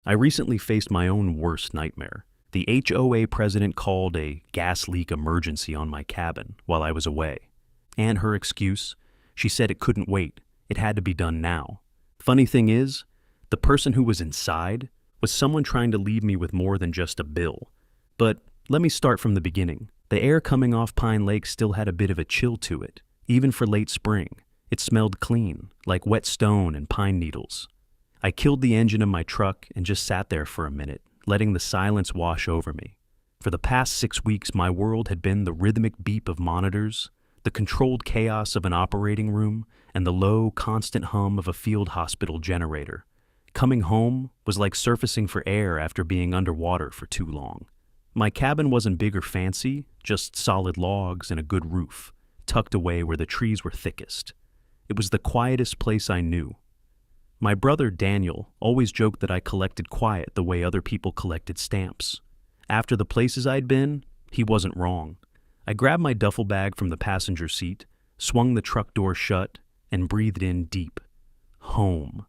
I recently faced my own worst nightmare. The HOA president called a gas leak emergency on my cabin while I was away. And her excuse? She said it couldn't wait. It had to be done now. Funny thing is, the person who was inside was someone trying to leave me with more than just a bill. But let me start from the beginning. The air coming off Pine Lake still had a bit of a chill to it, even for late spring. It smelled clean, like wet stone and pine needles. I killed the engine of my truck and just sat there for a minute, letting the silence wash over me. For the past 6 weeks, my world had been the rhythmic beep of monitors, the controlled chaos of an operating room, and the low, constant hum of a field hospital generator. Coming home was like surfacing for air after being underwater for too long. My cabin wasn't big or fancy, just solid logs and a good roof, tucked away where the trees were thickest. It was the quietest place I knew. My brother Daniel always joked that I collected quiet the way other people collected stamps. After the places I'd been, he wasn't wrong. I grabbed my duffel bag from the passenger seat, swung the truck door shut, and breathed in deep. Home.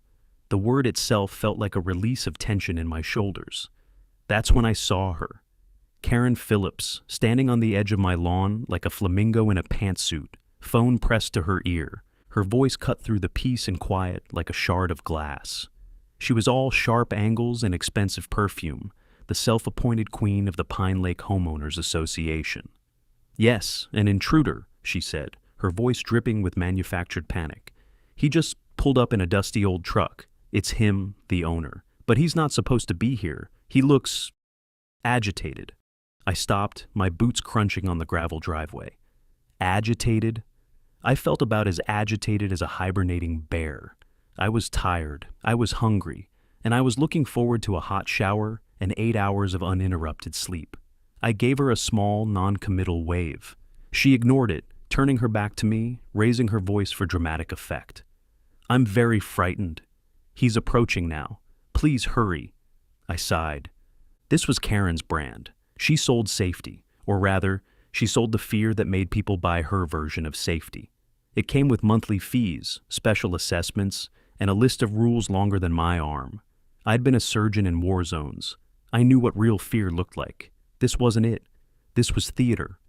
The word itself felt like a release of tension in my shoulders. That's when I saw her. Karen Phillips, standing on the edge of my lawn like a flamingo in a pantsuit, phone pressed to her ear, her voice cut through the peace and quiet like a shard of glass. She was all sharp angles and expensive perfume, the self-appointed queen of the Pine Lake Homeowners Association. "Yes, an intruder," she said, her voice dripping with manufactured panic. "He just pulled up in a dusty old truck. It's him, the owner. But he's not supposed to be here. He looks agitated." I stopped, my boots crunching on the gravel driveway. Agitated? I felt about as agitated as a hibernating bear. I was tired, I was hungry, and I was looking forward to a hot shower and 8 hours of uninterrupted sleep. I gave her a small, non-committal wave. She ignored it, turning her back to me, raising her voice for dramatic effect. "I'm very frightened. He's approaching now. Please hurry." I sighed. This was Karen's brand. She sold safety, or rather, she sold the fear that made people buy her version of safety. It came with monthly fees, special assessments, and a list of rules longer than my arm. I'd been a surgeon in war zones. I knew what real fear looked like. This wasn't it. This was theater.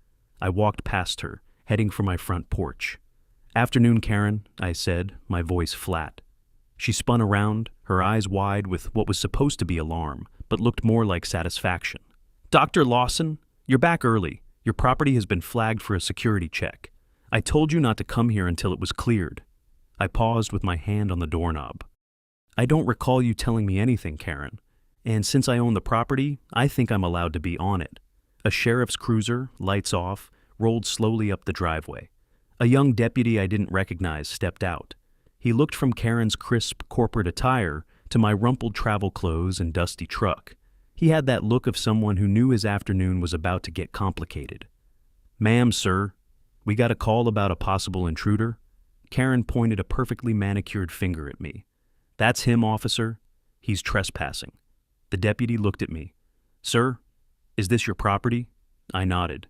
I walked past her, heading for my front porch. "Afternoon, Karen," I said, my voice flat. She spun around, her eyes wide with what was supposed to be alarm, but looked more like satisfaction. "Dr. Lawson, you're back early. Your property has been flagged for a security check. I told you not to come here until it was cleared." I paused with my hand on the doorknob. "I don't recall you telling me anything, Karen. And since I own the property, I think I'm allowed to be on it." A sheriff's cruiser, lights off, rolled slowly up the driveway. A young deputy I didn't recognize stepped out. He looked from Karen's crisp corporate attire to my rumpled travel clothes and dusty truck. He had that look of someone who knew his afternoon was about to get complicated. "Ma'am, sir, we got a call about a possible intruder." Karen pointed a perfectly manicured finger at me. "That's him, officer. He's trespassing." The deputy looked at me. "Sir, is this your property?" I nodded.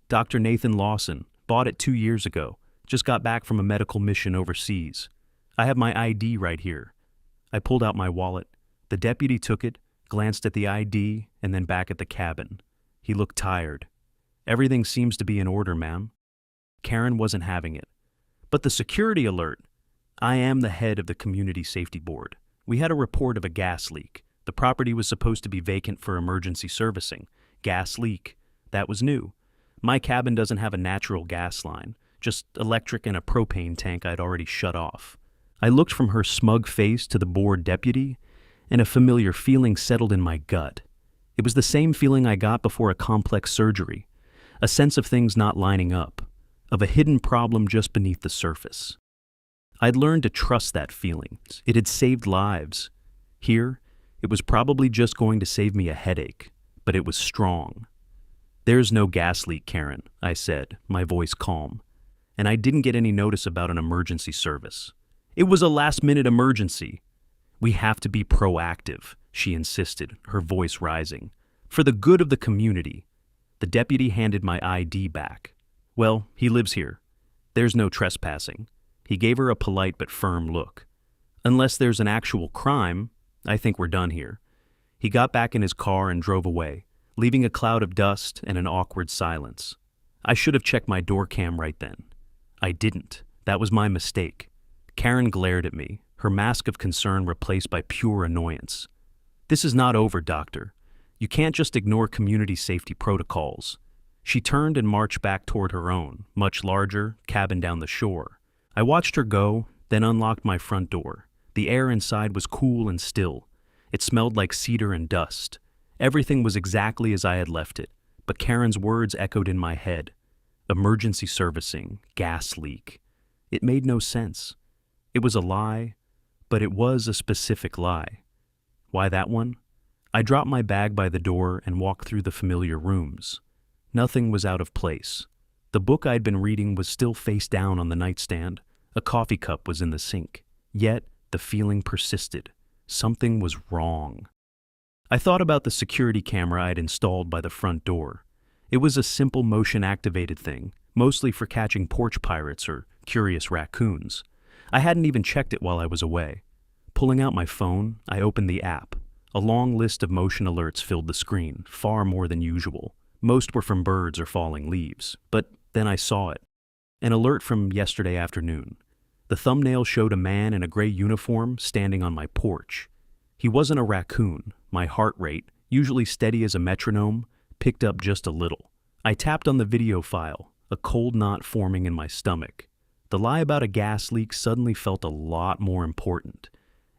"Dr. Nathan Lawson, bought it 2 years ago. Just got back from a medical mission overseas. I have my ID right here." I pulled out my wallet. The deputy took it, glanced at the ID, and then back at the cabin. He looked tired. "Everything seems to be in order, ma'am." Karen wasn't having it. "But the security alert." "I am the head of the Community Safety Board. We had a report of a gas leak. The property was supposed to be vacant for emergency servicing. Gas leak. That was new. My cabin doesn't have a natural gas line, just electric and a propane tank I'd already shut off." I looked from her smug face to the board deputy, and a familiar feeling settled in my gut. It was the same feeling I got before a complex surgery, a sense of things not lining up, of a hidden problem just beneath the surface. I'd learned to trust that feeling. It had saved lives. Here, it was probably just going to save me a headache, but it was strong. "There's no gas leak, Karen," I said, my voice calm. "And I didn't get any notice about an emergency service. It was a last-minute emergency." "We have to be proactive," she insisted, her voice rising. "For the good of the community." The deputy handed my ID back. "Well, he lives here. There's no trespassing." He gave her a polite but firm look. "Unless there's an actual crime, I think we're done here." He got back in his car and drove away, leaving a cloud of dust and an awkward silence. I should have checked my door cam right then. I didn't. That was my mistake. Karen glared at me, her mask of concern replaced by pure annoyance. "This is not over, doctor. You can't just ignore community safety protocols." She turned and marched back toward her own, much larger, cabin down the shore. I watched her go, then unlocked my front door. The air inside was cool and still. It smelled like cedar and dust. Everything was exactly as I had left it, but Karen's words echoed in my head. Emergency servicing, gas leak. It made no sense. It was a lie, but it was a specific lie. Why that one? I dropped my bag by the door and walked through the familiar rooms. Nothing was out of place. The book I'd been reading was still face down on the nightstand. A coffee cup was in the sink. Yet, the feeling persisted. Something was wrong. I thought about the security camera I'd installed by the front door. It was a simple motion-activated thing, mostly for catching porch pirates or curious raccoons. I hadn't even checked it while I was away. Pulling out my phone, I opened the app. A long list of motion alerts filled the screen, far more than usual. Most were from birds or falling leaves, but then I saw it. An alert from yesterday afternoon. The thumbnail showed a man in a gray uniform standing on my porch. He wasn't a raccoon. My heart rate, usually steady as a metronome, picked up just a little. I tapped on the video file, a cold knot forming in my stomach. The lie about a gas leak suddenly felt a lot more important,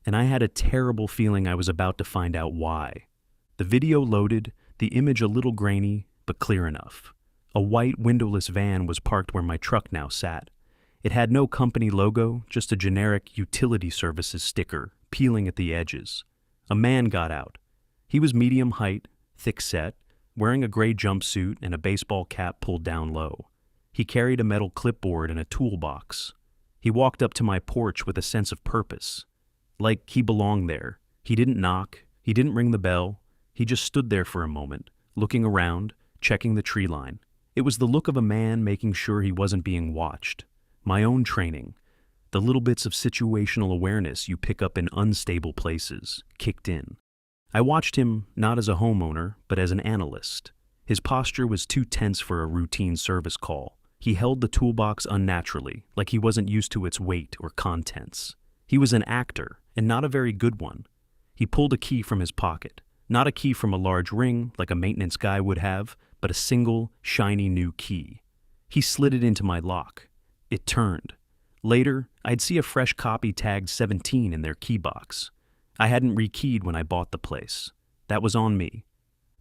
and I had a terrible feeling I was about to find out why. The video loaded, the image a little grainy, but clear enough. A white windowless van was parked where my truck now sat. It had no company logo, just a generic utility services sticker peeling at the edges. A man got out. He was medium height, thick-set, wearing a gray jumpsuit and a baseball cap pulled down low. He carried a metal clipboard and a toolbox. He walked up to my porch with a sense of purpose. Like he belonged there. He didn't knock. He didn't ring the bell. He just stood there for a moment, looking around, checking the tree line. It was the look of a man making sure he wasn't being watched. My own training, the little bits of situational awareness you pick up in unstable places, kicked in. I watched him not as a homeowner, but as an analyst. His posture was too tense for a routine service call. He held the toolbox unnaturally, like he wasn't used to its weight or contents. He was an actor, and not a very good one. He pulled a key from his pocket. Not a key from a large ring, like a maintenance guy would have, but a single, shiny new key. He slid it into my lock. It turned. Later, I'd see a fresh copy tagged 17 in their key box. I hadn't rekeyed when I bought the place. That was on me.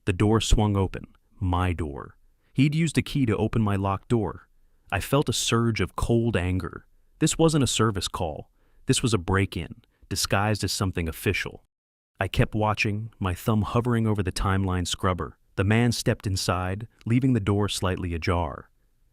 The door swung open. My door. He'd used a key to open my locked door. I felt a surge of cold anger. This wasn't a service call. This was a break-in, disguised as something official. I kept watching, my thumb hovering over the timeline scrubber. The man stepped inside, leaving the door slightly ajar.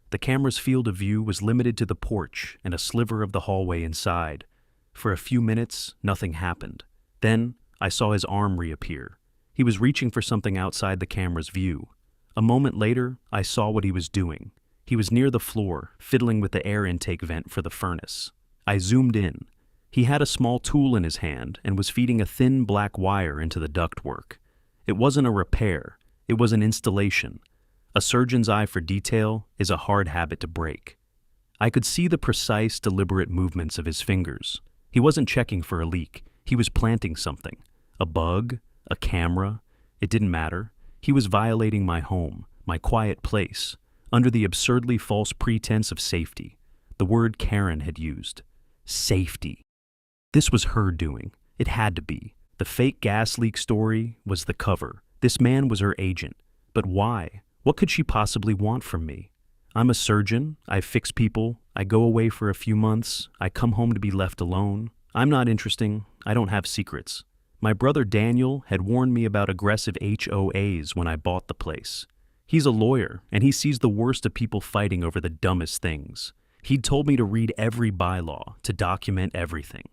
The camera's field of view was limited to the porch and a sliver of the hallway inside. For a few minutes, nothing happened. Then, I saw his arm reappear. He was reaching for something outside the camera's view. A moment later, I saw what he was doing. He was near the floor, fiddling with the air intake vent for the furnace. I zoomed in. He had a small tool in his hand and was feeding a thin black wire into the ductwork. It wasn't a repair. It was an installation. A surgeon's eye for detail is a hard habit to break. I could see the precise, deliberate movements of his fingers. He wasn't checking for a leak. He was planting something. A bug, a camera. It didn't matter. He was violating my home, my quiet place, under the absurdly false pretense of safety. The word Karen had used. Safety. This was her doing. It had to be. The fake gas leak story was the cover. This man was her agent. But why? What could she possibly want from me? I'm a surgeon. I fix people. I go away for a few months. I come home to be left alone. I'm not interesting. I don't have secrets. My brother Daniel had warned me about aggressive HOAs when I bought the place. He's a lawyer, and he sees the worst of people fighting over the dumbest things. He'd told me to read every bylaw, to document everything.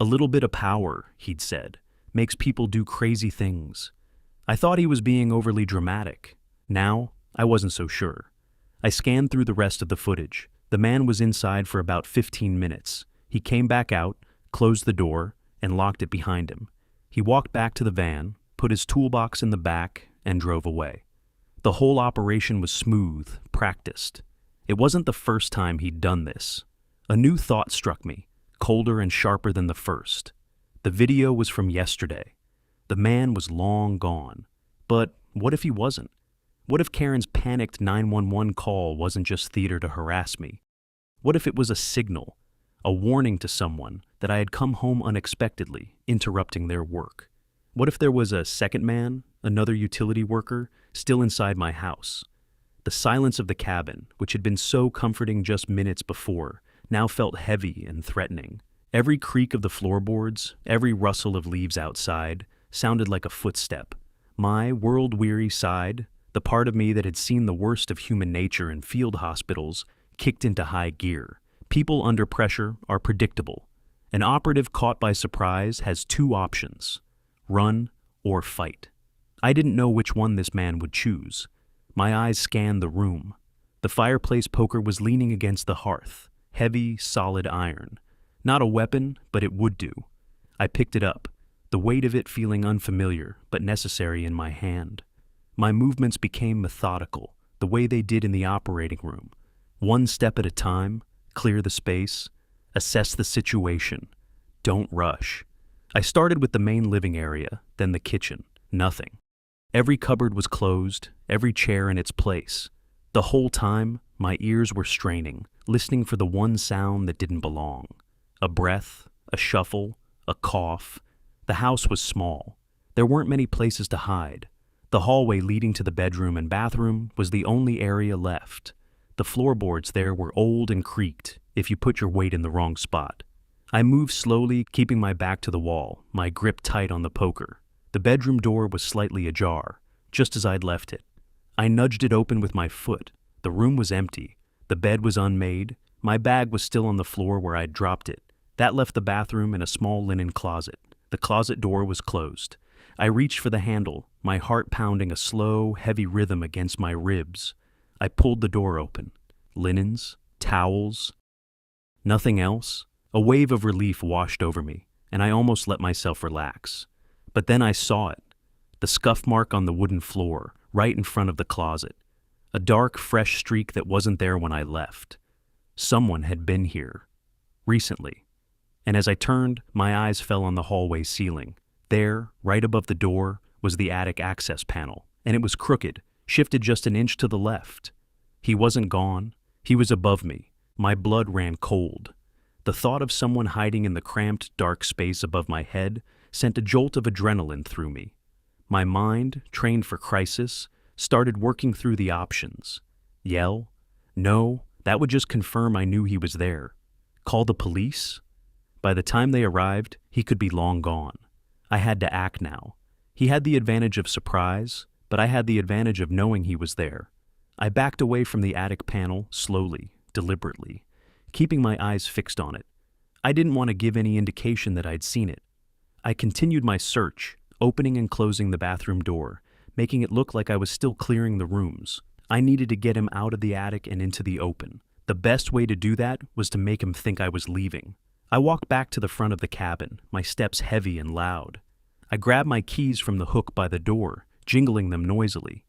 A little bit of power, he'd said, makes people do crazy things. I thought he was being overly dramatic. Now, I wasn't so sure. I scanned through the rest of the footage. The man was inside for about 15 minutes. He came back out, closed the door, and locked it behind him. He walked back to the van, put his toolbox in the back, and drove away. The whole operation was smooth, practiced. It wasn't the first time he'd done this. A new thought struck me, colder and sharper than the first. The video was from yesterday. The man was long gone. But what if he wasn't? What if Karen's panicked 911 call wasn't just theater to harass me? What if it was a signal, a warning to someone that I had come home unexpectedly, interrupting their work? What if there was a second man, another utility worker, still inside my house? The silence of the cabin, which had been so comforting just minutes before, now felt heavy and threatening. Every creak of the floorboards, every rustle of leaves outside, sounded like a footstep. My world-weary side, the part of me that had seen the worst of human nature in field hospitals, kicked into high gear. People under pressure are predictable. An operative caught by surprise has two options: run or fight. I didn't know which one this man would choose. My eyes scanned the room. The fireplace poker was leaning against the hearth, heavy, solid iron. Not a weapon, but it would do. I picked it up, the weight of it feeling unfamiliar but necessary in my hand. My movements became methodical, the way they did in the operating room. One step at a time, clear the space, assess the situation. Don't rush. I started with the main living area, then the kitchen. Nothing. Every cupboard was closed, every chair in its place. The whole time, my ears were straining, listening for the one sound that didn't belong. A breath, a shuffle, a cough. The house was small. There weren't many places to hide. The hallway leading to the bedroom and bathroom was the only area left. The floorboards there were old and creaked if you put your weight in the wrong spot. I moved slowly, keeping my back to the wall, my grip tight on the poker. The bedroom door was slightly ajar, just as I'd left it. I nudged it open with my foot. The room was empty. The bed was unmade. My bag was still on the floor where I'd dropped it. That left the bathroom and a small linen closet. The closet door was closed. I reached for the handle, my heart pounding a slow, heavy rhythm against my ribs. I pulled the door open. Linens, towels, nothing else. A wave of relief washed over me, and I almost let myself relax. But then I saw it. The scuff mark on the wooden floor, right in front of the closet. A dark, fresh streak that wasn't there when I left. Someone had been here. Recently. And as I turned, my eyes fell on the hallway ceiling. There, right above the door, was the attic access panel, and it was crooked, shifted just an inch to the left. He wasn't gone. He was above me. My blood ran cold. The thought of someone hiding in the cramped, dark space above my head sent a jolt of adrenaline through me. My mind, trained for crisis, started working through the options. Yell? No, that would just confirm I knew he was there. Call the police? By the time they arrived, he could be long gone. I had to act now. He had the advantage of surprise, but I had the advantage of knowing he was there. I backed away from the attic panel, slowly, deliberately, keeping my eyes fixed on it. I didn't want to give any indication that I'd seen it. I continued my search, opening and closing the bathroom door, making it look like I was still clearing the rooms. I needed to get him out of the attic and into the open. The best way to do that was to make him think I was leaving. I walked back to the front of the cabin, my steps heavy and loud. I grabbed my keys from the hook by the door, jingling them noisily.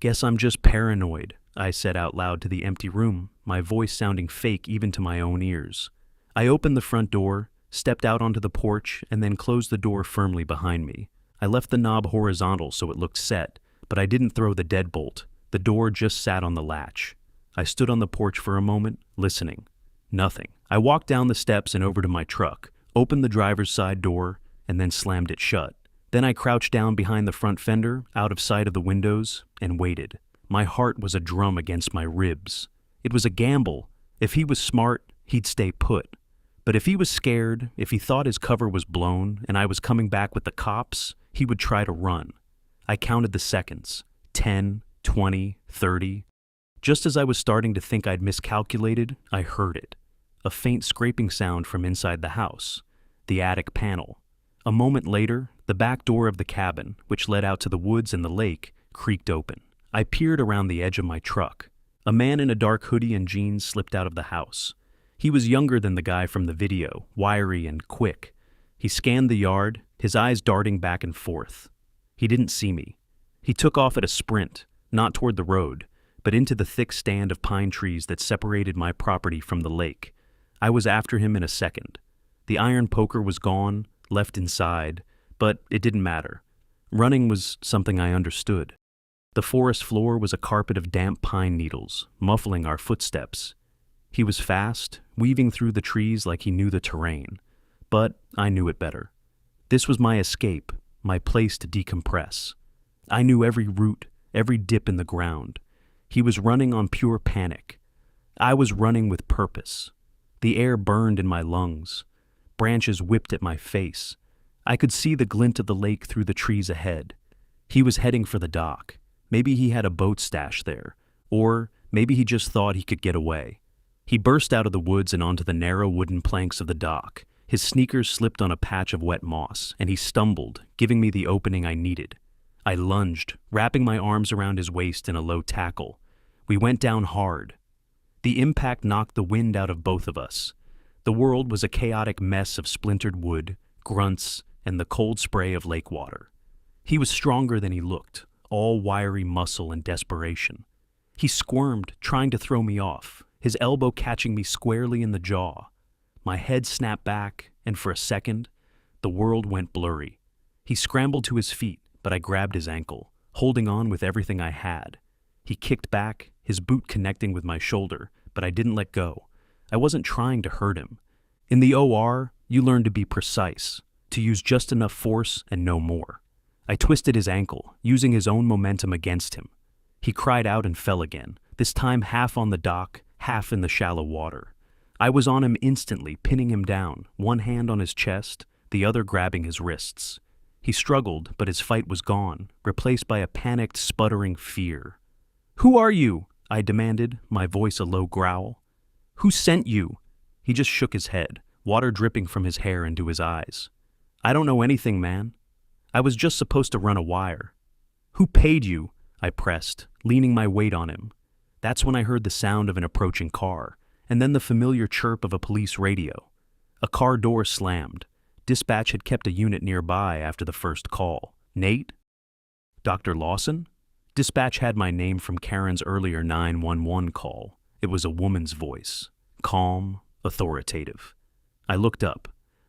"Guess I'm just paranoid," I said out loud to the empty room, my voice sounding fake even to my own ears. I opened the front door, stepped out onto the porch, and then closed the door firmly behind me. I left the knob horizontal so it looked set, but I didn't throw the deadbolt. The door just sat on the latch. I stood on the porch for a moment, listening. Nothing. I walked down the steps and over to my truck, opened the driver's side door, and then slammed it shut. Then I crouched down behind the front fender, out of sight of the windows, and waited. My heart was a drum against my ribs. It was a gamble. If he was smart, he'd stay put. But if he was scared, if he thought his cover was blown and I was coming back with the cops, he would try to run. I counted the seconds. 10, 20, 30. Just as I was starting to think I'd miscalculated, I heard it. A faint scraping sound from inside the house. The attic panel. A moment later, the back door of the cabin, which led out to the woods and the lake, creaked open. I peered around the edge of my truck. A man in a dark hoodie and jeans slipped out of the house. He was younger than the guy from the video, wiry and quick. He scanned the yard, his eyes darting back and forth. He didn't see me. He took off at a sprint, not toward the road, but into the thick stand of pine trees that separated my property from the lake. I was after him in a second. The iron poker was gone, left inside, but it didn't matter. Running was something I understood. The forest floor was a carpet of damp pine needles, muffling our footsteps. He was fast, weaving through the trees like he knew the terrain. But I knew it better. This was my escape, my place to decompress. I knew every root, every dip in the ground. He was running on pure panic. I was running with purpose. The air burned in my lungs. Branches whipped at my face. I could see the glint of the lake through the trees ahead. He was heading for the dock. Maybe he had a boat stashed there, or maybe he just thought he could get away. He burst out of the woods and onto the narrow wooden planks of the dock. His sneakers slipped on a patch of wet moss, and he stumbled, giving me the opening I needed. I lunged, wrapping my arms around his waist in a low tackle. We went down hard. The impact knocked the wind out of both of us. The world was a chaotic mess of splintered wood, grunts, and the cold spray of lake water. He was stronger than he looked, all wiry muscle and desperation. He squirmed, trying to throw me off, his elbow catching me squarely in the jaw. My head snapped back, and for a second, the world went blurry. He scrambled to his feet, but I grabbed his ankle, holding on with everything I had. He kicked back, his boot connecting with my shoulder, but I didn't let go. I wasn't trying to hurt him. In the OR, you learn to be precise, to use just enough force and no more. I twisted his ankle, using his own momentum against him. He cried out and fell again, this time half on the dock, half in the shallow water. I was on him instantly, pinning him down, one hand on his chest, the other grabbing his wrists. He struggled, but his fight was gone, replaced by a panicked, sputtering fear. "Who are you?" I demanded, my voice a low growl. "Who sent you?" He just shook his head, water dripping from his hair into his eyes. "I don't know anything, man. I was just supposed to run a wire." "Who paid you?" I pressed, leaning my weight on him. That's when I heard the sound of an approaching car, and then the familiar chirp of a police radio. A car door slammed. Dispatch had kept a unit nearby after the first call. "Nate? Dr. Lawson?" Dispatch had my name from Karen's earlier 911 call. It was a woman's voice, calm, authoritative. I looked up.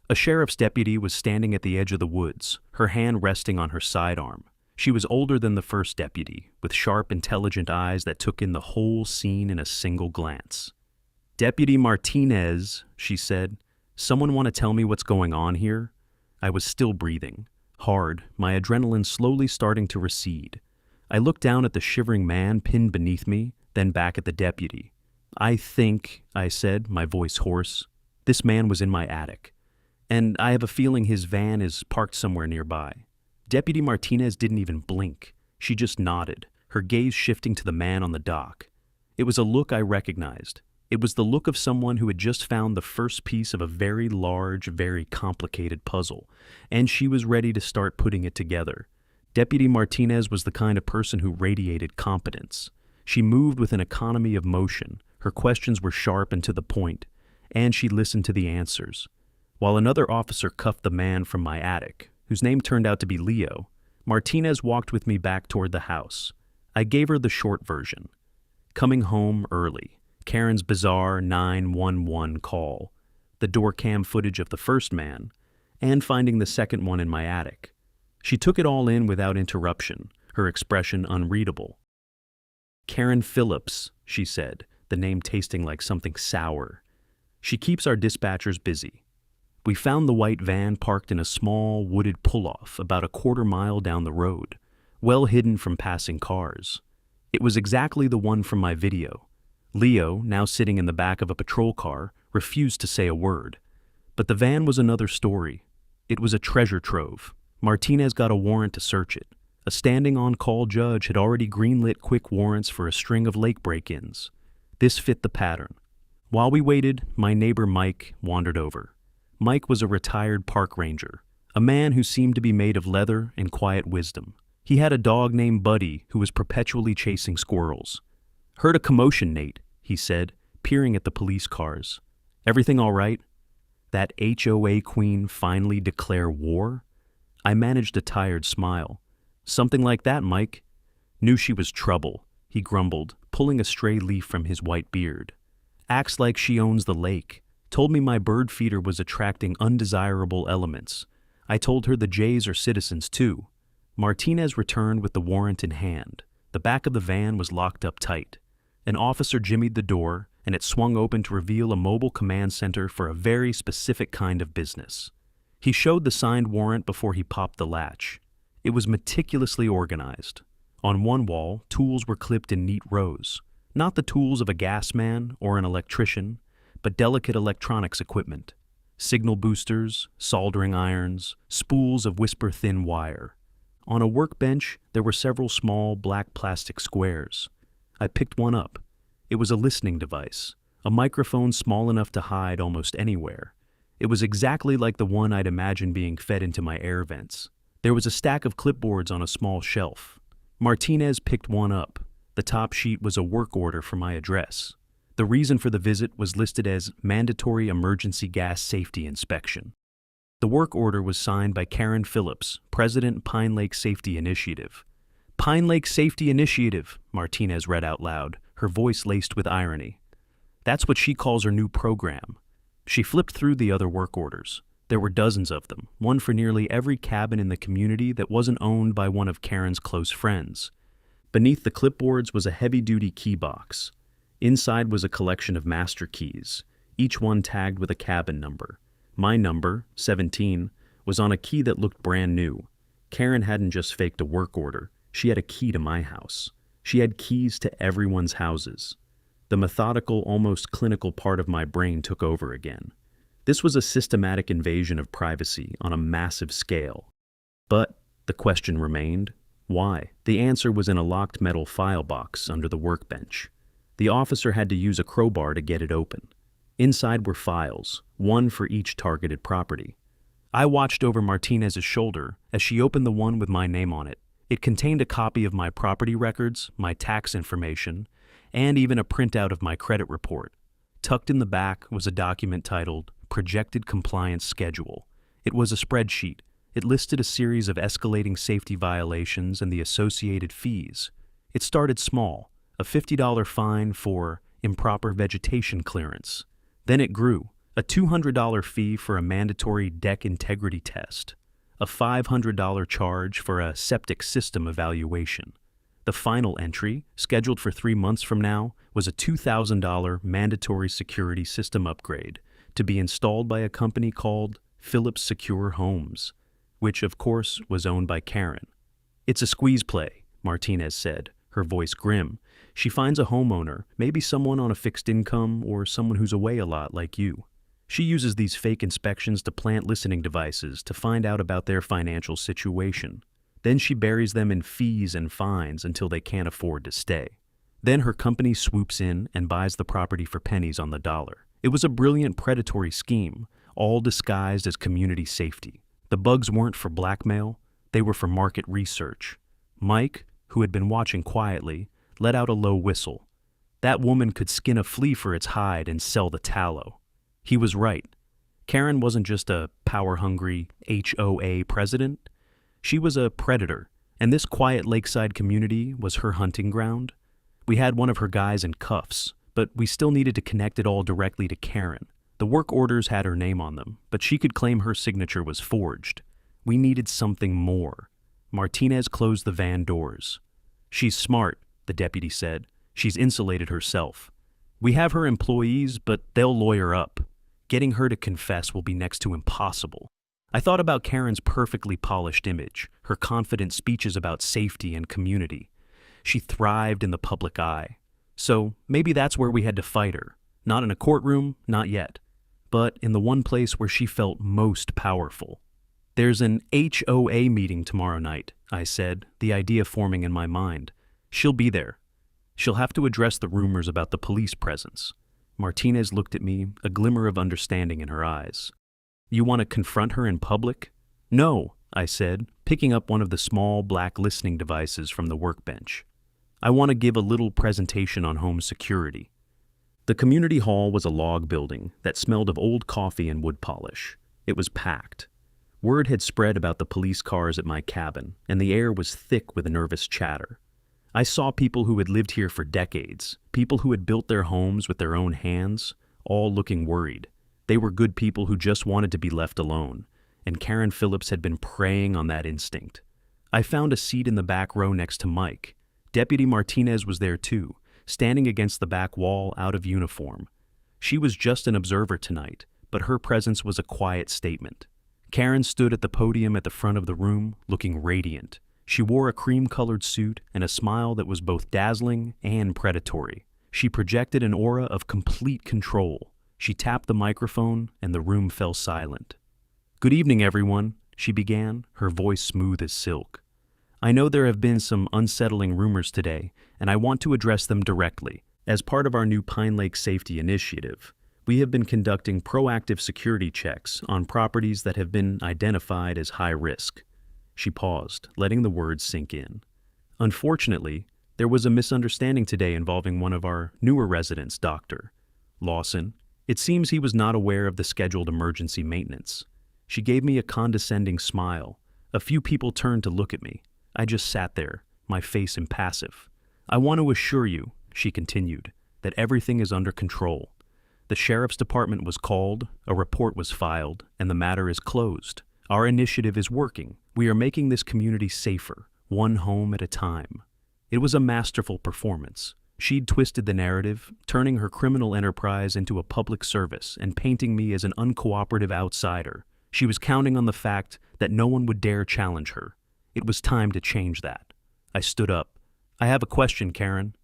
A sheriff's deputy was standing at the edge of the woods, her hand resting on her sidearm. She was older than the first deputy, with sharp, intelligent eyes that took in the whole scene in a single glance. "Deputy Martinez," she said, "someone want to tell me what's going on here?" I was still breathing, hard, my adrenaline slowly starting to recede. I looked down at the shivering man pinned beneath me, then back at the deputy. "I think," I said, my voice hoarse, "this man was in my attic. And I have a feeling his van is parked somewhere nearby." Deputy Martinez didn't even blink. She just nodded, her gaze shifting to the man on the dock. It was a look I recognized. It was the look of someone who had just found the first piece of a very large, very complicated puzzle, and she was ready to start putting it together. Deputy Martinez was the kind of person who radiated competence. She moved with an economy of motion, her questions were sharp and to the point, and she listened to the answers. While another officer cuffed the man from my attic, whose name turned out to be Leo, Martinez walked with me back toward the house. I gave her the short version. Coming home early, Karen's bizarre 911 call, the door cam footage of the first man, and finding the second one in my attic. She took it all in without interruption, her expression unreadable. "Karen Phillips," she said, the name tasting like something sour. "She keeps our dispatchers busy. We found the white van parked in a small, wooded pull-off about a quarter-mile down the road, well hidden from passing cars. It was exactly the one from my video. Leo, now sitting in the back of a patrol car, refused to say a word. But the van was another story. It was a treasure trove. Martinez got a warrant to search it. A standing on-call judge had already greenlit quick warrants for a string of lake break-ins. This fit the pattern. While we waited, my neighbor Mike wandered over. Mike was a retired park ranger, a man who seemed to be made of leather and quiet wisdom. He had a dog named Buddy who was perpetually chasing squirrels. "Heard a commotion, Nate," he said, peering at the police cars. "Everything all right? That HOA queen finally declare war?" I managed a tired smile. Something like that, Mike. Knew she was trouble, he grumbled, pulling a stray leaf from his white beard. Acts like she owns the lake. Told me my bird feeder was attracting undesirable elements. I told her the jays are citizens too. Martinez returned with the warrant in hand. The back of the van was locked up tight. An officer jimmied the door, and it swung open to reveal a mobile command center for a very specific kind of business. He showed the signed warrant before he popped the latch. It was meticulously organized. On one wall, tools were clipped in neat rows. Not the tools of a gas man or an electrician, but delicate electronics equipment. Signal boosters, soldering irons, spools of whisper-thin wire. On a workbench, there were several small black plastic squares. I picked one up. It was a listening device, a microphone small enough to hide almost anywhere. It was exactly like the one I'd imagined being fed into my air vents. There was a stack of clipboards on a small shelf. Martinez picked one up. The top sheet was a work order for my address. The reason for the visit was listed as Mandatory Emergency Gas Safety Inspection. The work order was signed by Karen Phillips, President, Pine Lake Safety Initiative. Pine Lake Safety Initiative, Martinez read out loud, her voice laced with irony. That's what she calls her new program. She flipped through the other work orders. There were dozens of them, one for nearly every cabin in the community that wasn't owned by one of Karen's close friends. Beneath the clipboards was a heavy-duty key box. Inside was a collection of master keys, each one tagged with a cabin number. My number, 17, was on a key that looked brand new. Karen hadn't just faked a work order. She had a key to my house. She had keys to everyone's houses. The methodical, almost clinical part of my brain took over again. This was a systematic invasion of privacy on a massive scale. But the question remained, why? The answer was in a locked metal file box under the workbench. The officer had to use a crowbar to get it open. Inside were files, one for each targeted property. I watched over Martinez's shoulder as she opened the one with my name on it. It contained a copy of my property records, my tax information, and even a printout of my credit report. Tucked in the back was a document titled Projected Compliance Schedule. It was a spreadsheet. It listed a series of escalating safety violations and the associated fees. It started small, a $50 fine for improper vegetation clearance. Then it grew, a $200 fee for a mandatory deck integrity test, a $500 charge for a septic system evaluation. The final entry, scheduled for 3 months from now, was a $2,000 mandatory security system upgrade to be installed by a company called Phillips Secure Homes, which, of course, was owned by Karen. It's a squeeze play, Martinez said, her voice grim. She finds a homeowner, maybe someone on a fixed income or someone who's away a lot like you. She uses these fake inspections to plant listening devices to find out about their financial situation. Then she buries them in fees and fines until they can't afford to stay. Then her company swoops in and buys the property for pennies on the dollar. It was a brilliant predatory scheme, all disguised as community safety. The bugs weren't for blackmail, they were for market research. Mike, who had been watching quietly, let out a low whistle. That woman could skin a flea for its hide and sell the tallow. He was right. Karen wasn't just a power-hungry HOA president. She was a predator, and this quiet lakeside community was her hunting ground. We had one of her guys in cuffs, but we still needed to connect it all directly to Karen. The work orders had her name on them, but she could claim her signature was forged. We needed something more. Martinez closed the van doors. She's smart, the deputy said. She's insulated herself. We have her employees, but they'll lawyer up. Getting her to confess will be next to impossible. I thought about Karen's perfectly polished image, her confident speeches about safety and community. She thrived in the public eye. So maybe that's where we had to fight her. Not in a courtroom, not yet. But in the one place where she felt most powerful. There's an HOA meeting tomorrow night, I said, the idea forming in my mind. She'll be there. She'll have to address the rumors about the police presence. Martinez looked at me, a glimmer of understanding in her eyes. You want to confront her in public? No, I said, picking up one of the small black listening devices from the workbench. I want to give a little presentation on home security. The community hall was a log building that smelled of old coffee and wood polish. It was packed. Word had spread about the police cars at my cabin, and the air was thick with nervous chatter. I saw people who had lived here for decades, people who had built their homes with their own hands, all looking worried. They were good people who just wanted to be left alone, and Karen Phillips had been preying on that instinct. I found a seat in the back row next to Mike. Deputy Martinez was there too, standing against the back wall out of uniform. She was just an observer tonight, but her presence was a quiet statement. Karen stood at the podium at the front of the room, looking radiant. She wore a cream-colored suit and a smile that was both dazzling and predatory. She projected an aura of complete control. She tapped the microphone, and the room fell silent. "Good evening, everyone," she began, her voice smooth as silk. "I know there have been some unsettling rumors today, and I want to address them directly. As part of our new Pine Lake Safety Initiative, we have been conducting proactive security checks on properties that have been identified as high risk." She paused, letting the words sink in. "Unfortunately, there was a misunderstanding today involving one of our newer residents, Dr. Lawson. It seems he was not aware of the scheduled emergency maintenance." She gave me a condescending smile. A few people turned to look at me. I just sat there, my face impassive. "I want to assure you," she continued, "that everything is under control. The sheriff's department was called, a report was filed, and the matter is closed. Our initiative is working. We are making this community safer, one home at a time." It was a masterful performance. She'd twisted the narrative, turning her criminal enterprise into a public service and painting me as an uncooperative outsider. She was counting on the fact that no one would dare challenge her. It was time to change that. I stood up. "I have a question, Karen."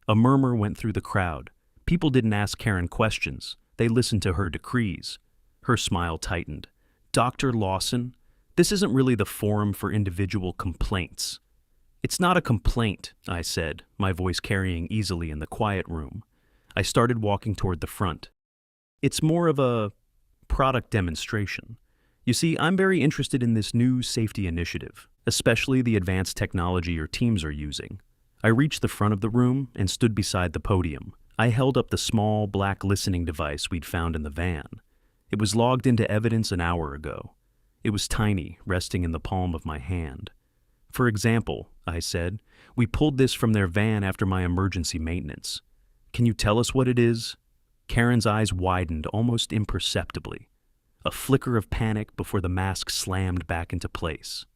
A murmur went through the crowd. People didn't ask Karen questions. They listened to her decrees. Her smile tightened. "Dr. Lawson, this isn't really the forum for individual complaints." "It's not a complaint," I said, my voice carrying easily in the quiet room. I started walking toward the front. "It's more of a product demonstration. You see, I'm very interested in this new safety initiative, especially the advanced technology your teams are using." I reached the front of the room and stood beside the podium. I held up the small, black listening device we'd found in the van. It was logged into evidence an hour ago. It was tiny, resting in the palm of my hand. "For example," I said, "we pulled this from their van after my emergency maintenance. Can you tell us what it is?" Karen's eyes widened almost imperceptibly. A flicker of panic before the mask slammed back into place.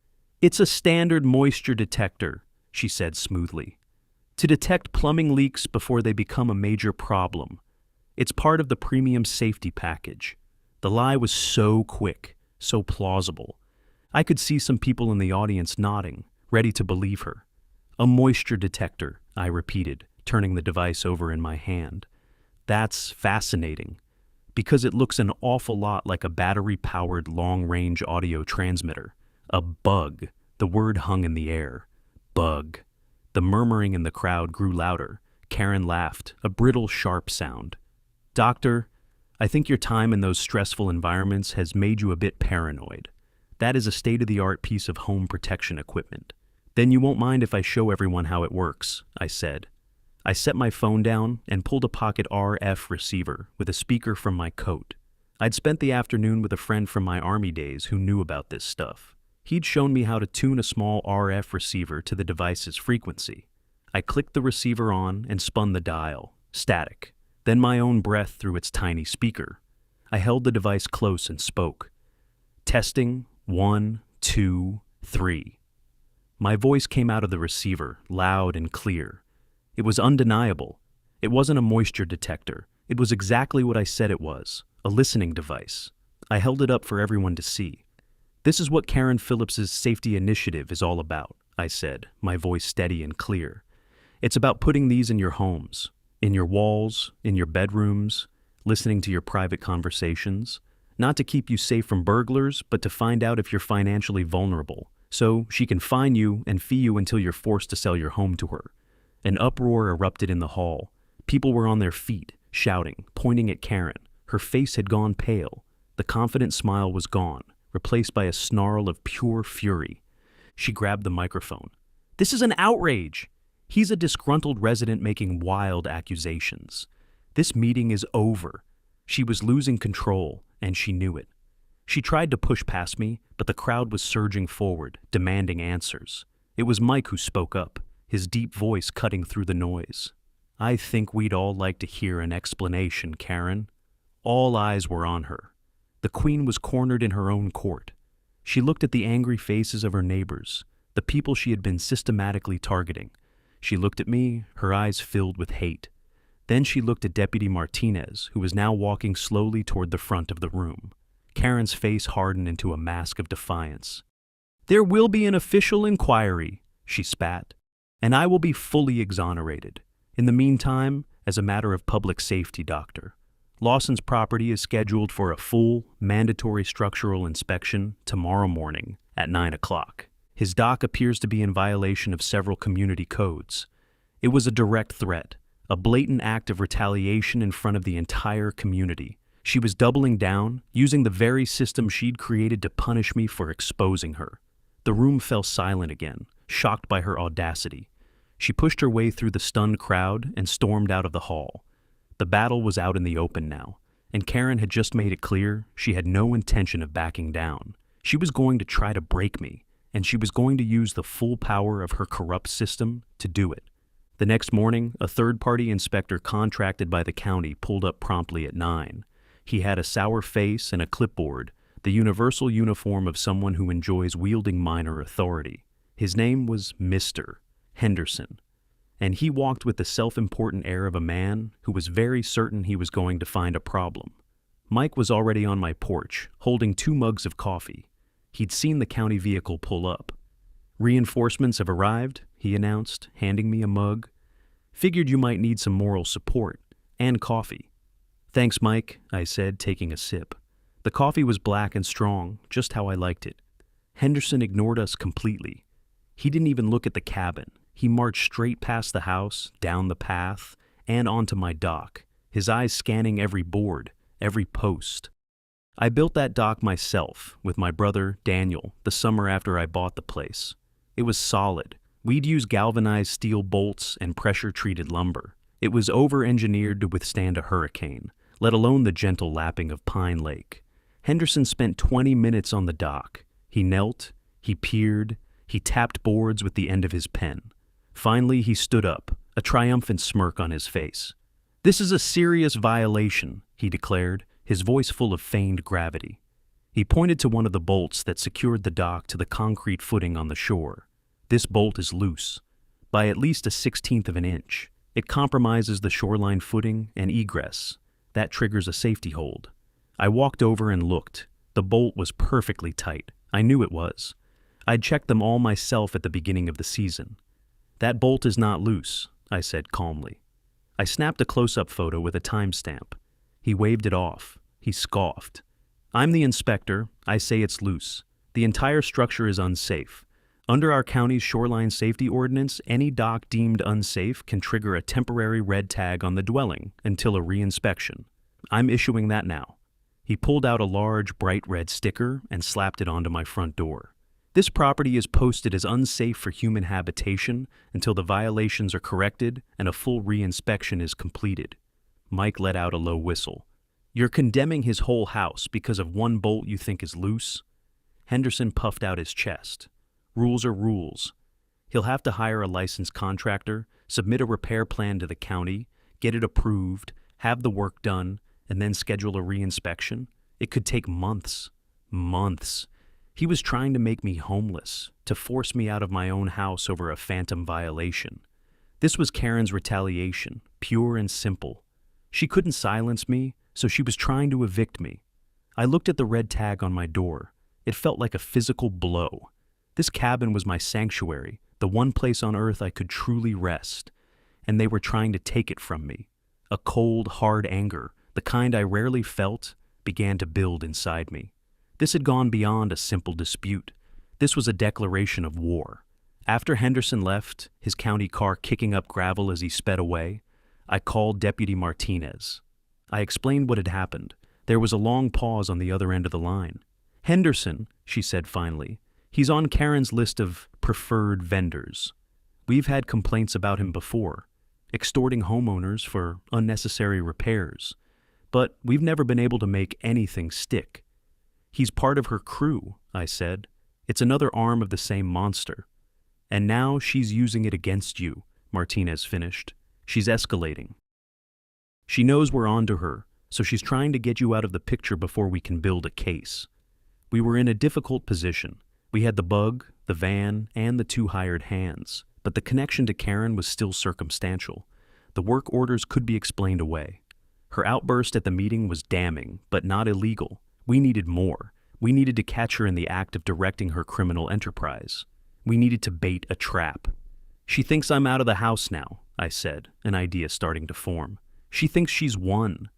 "It's a standard moisture detector," she said smoothly, "to detect plumbing leaks before they become a major problem. It's part of the premium safety package." The lie was so quick, so plausible. I could see some people in the audience nodding, ready to believe her. "A moisture detector," I repeated, turning the device over in my hand. "That's fascinating, because it looks an awful lot like a battery-powered long-range audio transmitter. A bug." The word hung in the air. Bug. The murmuring in the crowd grew louder. Karen laughed, a brittle, sharp sound. "Doctor, I think your time in those stressful environments has made you a bit paranoid. That is a state-of-the-art piece of home protection equipment. Then you won't mind if I show everyone how it works," I said. I set my phone down and pulled a pocket RF receiver with a speaker from my coat. I'd spent the afternoon with a friend from my Army days who knew about this stuff. He'd shown me how to tune a small RF receiver to the device's frequency. I clicked the receiver on and spun the dial, static, then my own breath through its tiny speaker. I held the device close and spoke. "Testing, 1, 2, 3. My voice came out of the receiver, loud and clear. It was undeniable. It wasn't a moisture detector. It was exactly what I said it was, a listening device. I held it up for everyone to see. "This is what Karen Phillips's safety initiative is all about," I said, my voice steady and clear. "It's about putting these in your homes, in your walls, in your bedrooms, listening to your private conversations, not to keep you safe from burglars, but to find out if you're financially vulnerable, so she can fine you and fee you until you're forced to sell your home to her." An uproar erupted in the hall. People were on their feet, shouting, pointing at Karen. Her face had gone pale. The confident smile was gone, replaced by a snarl of pure fury. She grabbed the microphone. "This is an outrage! He's a disgruntled resident making wild accusations. This meeting is over." She was losing control, and she knew it. She tried to push past me, but the crowd was surging forward, demanding answers. It was Mike who spoke up, his deep voice cutting through the noise. "I think we'd all like to hear an explanation, Karen." All eyes were on her. The Queen was cornered in her own court. She looked at the angry faces of her neighbors, the people she had been systematically targeting. She looked at me, her eyes filled with hate. Then she looked at Deputy Martinez, who was now walking slowly toward the front of the room. Karen's face hardened into a mask of defiance. "There will be an official inquiry," she spat, "and I will be fully exonerated. In the meantime, as a matter of public safety, Doctor, Lawson's property is scheduled for a full, mandatory structural inspection tomorrow morning at 9 o'clock. His dock appears to be in violation of several community codes. It was a direct threat, a blatant act of retaliation in front of the entire community. She was doubling down, using the very system she'd created to punish me for exposing her." The room fell silent again, shocked by her audacity. She pushed her way through the stunned crowd and stormed out of the hall. The battle was out in the open now, and Karen had just made it clear she had no intention of backing down. She was going to try to break me, and she was going to use the full power of her corrupt system to do it. The next morning, a third-party inspector contracted by the county pulled up promptly at 9. He had a sour face and a clipboard, the universal uniform of someone who enjoys wielding minor authority. His name was Mr. Henderson, and he walked with the self-important air of a man who was very certain he was going to find a problem. Mike was already on my porch, holding 2 mugs of coffee. He'd seen the county vehicle pull up. "Reinforcements have arrived," he announced, handing me a mug. "Figured you might need some moral support, and coffee." "Thanks, Mike," I said, taking a sip. The coffee was black and strong, just how I liked it. Henderson ignored us completely. He didn't even look at the cabin. He marched straight past the house, down the path, and onto my dock, his eyes scanning every board, every post. I built that dock myself, with my brother, Daniel, the summer after I bought the place. It was solid. We'd use galvanized steel bolts and pressure-treated lumber. It was over-engineered to withstand a hurricane, let alone the gentle lapping of Pine Lake. Henderson spent 20 minutes on the dock. He knelt, he peered, he tapped boards with the end of his pen. Finally, he stood up, a triumphant smirk on his face. "This is a serious violation," he declared, his voice full of feigned gravity. He pointed to one of the bolts that secured the dock to the concrete footing on the shore. "This bolt is loose, by at least a 1/16 of an inch. It compromises the shoreline footing and egress. That triggers a safety hold." I walked over and looked. The bolt was perfectly tight. I knew it was. I'd checked them all myself at the beginning of the season. "That bolt is not loose," I said calmly. I snapped a close-up photo with a timestamp. He waved it off. He scoffed. "I'm the inspector. I say it's loose. The entire structure is unsafe. Under our county's shoreline safety ordinance, any dock deemed unsafe can trigger a temporary red tag on the dwelling until a reinspection. I'm issuing that now." He pulled out a large, bright red sticker and slapped it onto my front door. "This property is posted as unsafe for human habitation until the violations are corrected and a full reinspection is completed." Mike let out a low whistle. "You're condemning his whole house because of one bolt you think is loose?" Henderson puffed out his chest. "Rules are rules. He'll have to hire a licensed contractor, submit a repair plan to the county, get it approved, have the work done, and then schedule a reinspection. It could take months. Months. He was trying to make me homeless, to force me out of my own house over a phantom violation. This was Karen's retaliation, pure and simple. She couldn't silence me, so she was trying to evict me. I looked at the red tag on my door. It felt like a physical blow. This cabin was my sanctuary, the one place on earth I could truly rest, and they were trying to take it from me. A cold, hard anger, the kind I rarely felt, began to build inside me. This had gone beyond a simple dispute. This was a declaration of war. After Henderson left, his county car kicking up gravel as he sped away, I called Deputy Martinez. I explained what had happened. There was a long pause on the other end of the line. "Henderson," she said finally, "he's on Karen's list of preferred vendors. We've had complaints about him before, extorting homeowners for unnecessary repairs, but we've never been able to make anything stick. He's part of her crew, I said. It's another arm of the same monster. And now she's using it against you, Martinez finished. She's escalating. She knows we're onto her, so she's trying to get you out of the picture before we can build a case. We were in a difficult position. We had the bug, the van, and the 2 hired hands, but the connection to Karen was still circumstantial. The work orders could be explained away. Her outburst at the meeting was damning, but not illegal. We needed more. We needed to catch her in the act of directing her criminal enterprise. We needed to bait a trap. She thinks I'm out of the house now, I said, an idea starting to form. She thinks she's won.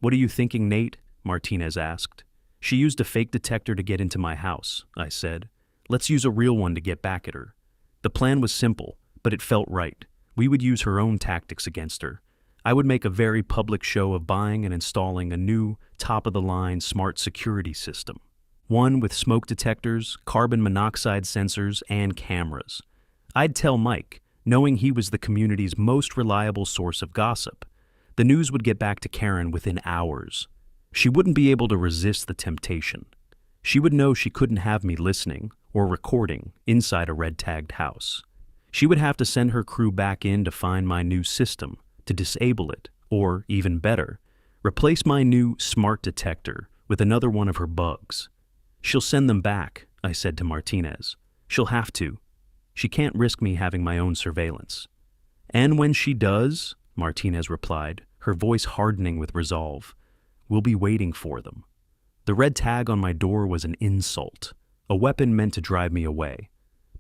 What are you thinking, Nate? Martinez asked. She used a fake detector to get into my house, I said. Let's use a real one to get back at her. The plan was simple, but it felt right. We would use her own tactics against her. I would make a very public show of buying and installing a new, top-of-the-line smart security system. One with smoke detectors, carbon monoxide sensors, and cameras. I'd tell Mike, knowing he was the community's most reliable source of gossip. The news would get back to Karen within hours. She wouldn't be able to resist the temptation. She would know she couldn't have me listening or recording inside a red-tagged house. She would have to send her crew back in to find my new system, to disable it, or, even better, replace my new smart detector with another one of her bugs. She'll send them back, I said to Martinez. She'll have to. She can't risk me having my own surveillance. And when she does, Martinez replied, her voice hardening with resolve, we'll be waiting for them. The red tag on my door was an insult, a weapon meant to drive me away.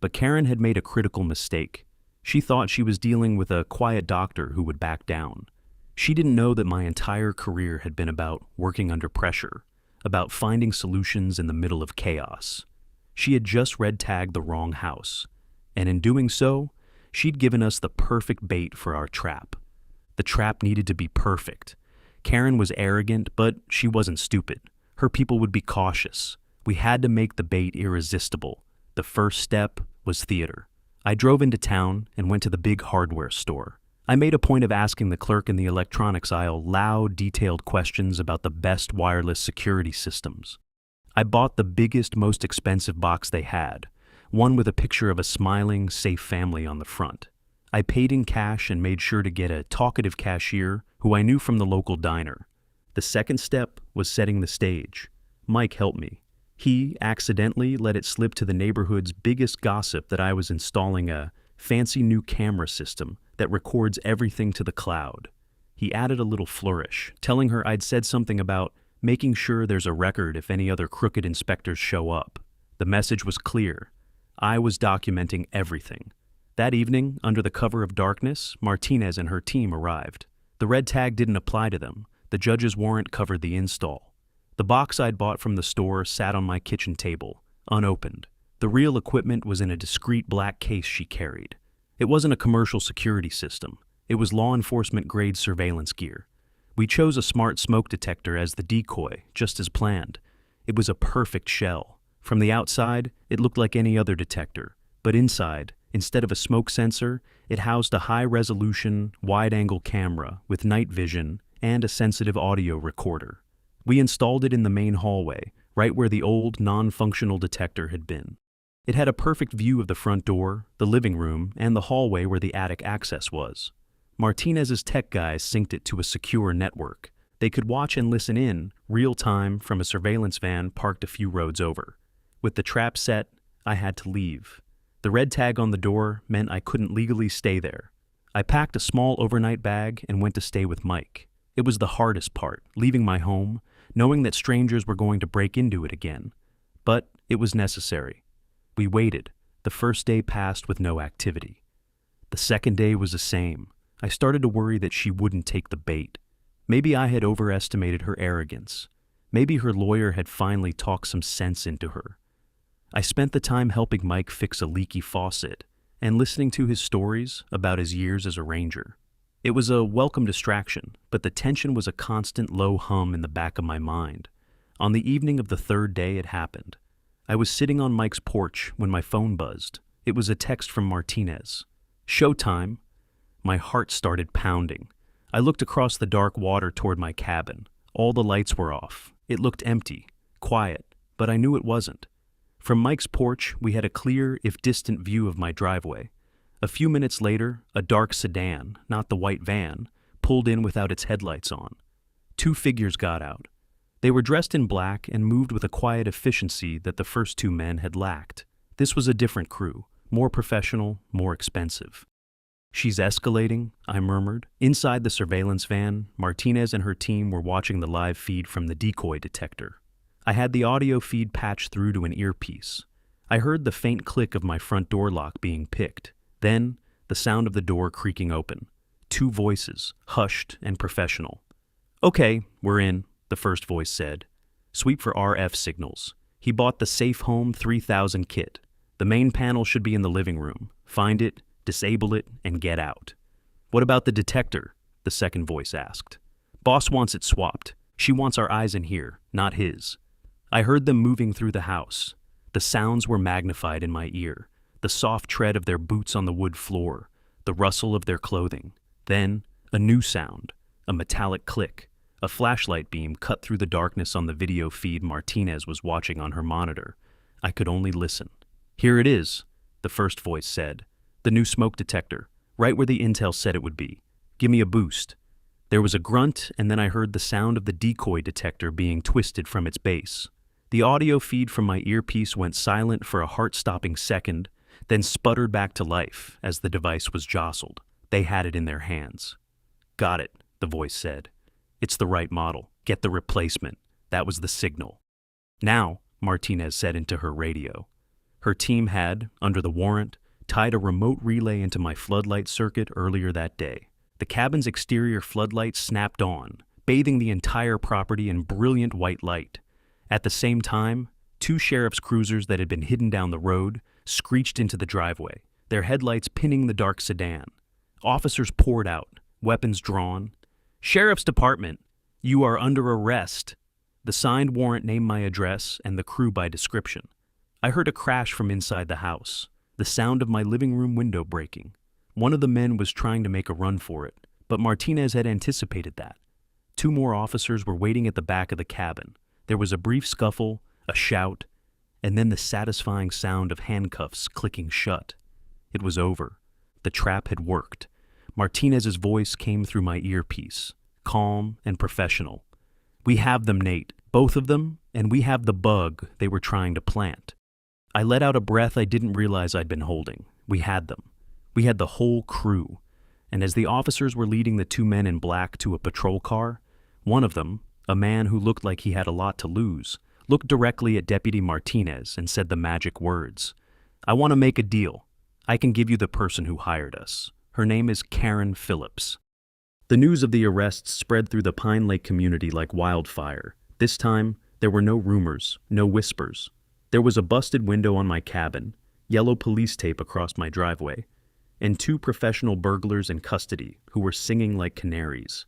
But Karen had made a critical mistake. She thought she was dealing with a quiet doctor who would back down. She didn't know that my entire career had been about working under pressure, about finding solutions in the middle of chaos. She had just red-tagged the wrong house, and in doing so, she'd given us the perfect bait for our trap. The trap needed to be perfect. Karen was arrogant, but she wasn't stupid. Her people would be cautious. We had to make the bait irresistible. The first step was theater. I drove into town and went to the big hardware store. I made a point of asking the clerk in the electronics aisle loud, detailed questions about the best wireless security systems. I bought the biggest, most expensive box they had, one with a picture of a smiling, safe family on the front. I paid in cash and made sure to get a talkative cashier who I knew from the local diner. The second step was setting the stage. Mike helped me. He accidentally let it slip to the neighborhood's biggest gossip that I was installing a fancy new camera system that records everything to the cloud. He added a little flourish, telling her I'd said something about making sure there's a record if any other crooked inspectors show up. The message was clear. I was documenting everything. That evening, under the cover of darkness, Martinez and her team arrived. The red tag didn't apply to them. The judge's warrant covered the install. The box I'd bought from the store sat on my kitchen table, unopened. The real equipment was in a discreet black case she carried. It wasn't a commercial security system. It was law enforcement-grade surveillance gear. We chose a smart smoke detector as the decoy, just as planned. It was a perfect shell. From the outside, it looked like any other detector, but inside, instead of a smoke sensor, it housed a high-resolution, wide-angle camera with night vision and a sensitive audio recorder. We installed it in the main hallway, right where the old, non-functional detector had been. It had a perfect view of the front door, the living room, and the hallway where the attic access was. Martinez's tech guys synced it to a secure network. They could watch and listen in, real-time, from a surveillance van parked a few roads over. With the trap set, I had to leave. The red tag on the door meant I couldn't legally stay there. I packed a small overnight bag and went to stay with Mike. It was the hardest part, leaving my home, knowing that strangers were going to break into it again. But it was necessary. We waited. The first day passed with no activity. The second day was the same. I started to worry that she wouldn't take the bait. Maybe I had overestimated her arrogance. Maybe her lawyer had finally talked some sense into her. I spent the time helping Mike fix a leaky faucet and listening to his stories about his years as a ranger. It was a welcome distraction, but the tension was a constant low hum in the back of my mind. On the evening of the third day it happened. I was sitting on Mike's porch when my phone buzzed. It was a text from Martinez. "Showtime." My heart started pounding. I looked across the dark water toward my cabin. All the lights were off. It looked empty, quiet, but I knew it wasn't. From Mike's porch, we had a clear, if distant view of my driveway. A few minutes later, a dark sedan, not the white van, pulled in without its headlights on. Two figures got out. They were dressed in black and moved with a quiet efficiency that the first two men had lacked. This was a different crew, more professional, more expensive. "She's escalating," I murmured. Inside the surveillance van, Martinez and her team were watching the live feed from the decoy detector. I had the audio feed patched through to an earpiece. I heard the faint click of my front door lock being picked. Then, the sound of the door creaking open. Two voices, hushed and professional. "Okay, we're in," the first voice said. "Sweep for RF signals. He bought the Safe Home 3000 kit. The main panel should be in the living room. Find it, disable it, and get out." "What about the detector?" the second voice asked. "Boss wants it swapped. She wants our eyes in here, not his." I heard them moving through the house. The sounds were magnified in my ear. The soft tread of their boots on the wood floor, the rustle of their clothing. Then, a new sound, a metallic click. A flashlight beam cut through the darkness on the video feed Martinez was watching on her monitor. I could only listen. "Here it is," the first voice said. "The new smoke detector, right where the intel said it would be. Give me a boost." There was a grunt, and then I heard the sound of the decoy detector being twisted from its base. The audio feed from my earpiece went silent for a heart-stopping second, then sputtered back to life as the device was jostled. They had it in their hands. "Got it," the voice said. "It's the right model. Get the replacement." That was the signal. "Now," Martinez said into her radio. Her team had, under the warrant, tied a remote relay into my floodlight circuit earlier that day. The cabin's exterior floodlights snapped on, bathing the entire property in brilliant white light. At the same time, two sheriff's cruisers that had been hidden down the road screeched into the driveway, their headlights pinning the dark sedan. Officers poured out, weapons drawn. "Sheriff's Department, you are under arrest." The signed warrant named my address and the crew by description. I heard a crash from inside the house, the sound of my living room window breaking. One of the men was trying to make a run for it, but Martinez had anticipated that. Two more officers were waiting at the back of the cabin. There was a brief scuffle, a shout, and then the satisfying sound of handcuffs clicking shut. It was over. The trap had worked. Martinez's voice came through my earpiece, calm and professional. "We have them, Nate, both of them, and we have the bug they were trying to plant." I let out a breath I didn't realize I'd been holding. We had them. We had the whole crew. And as the officers were leading the two men in black to a patrol car, one of them, a man who looked like he had a lot to lose, looked directly at Deputy Martinez and said the magic words. "I want to make a deal. I can give you the person who hired us. Her name is Karen Phillips." The news of the arrests spread through the Pine Lake community like wildfire. This time, there were no rumors, no whispers. There was a busted window on my cabin, yellow police tape across my driveway, and two professional burglars in custody who were singing like canaries.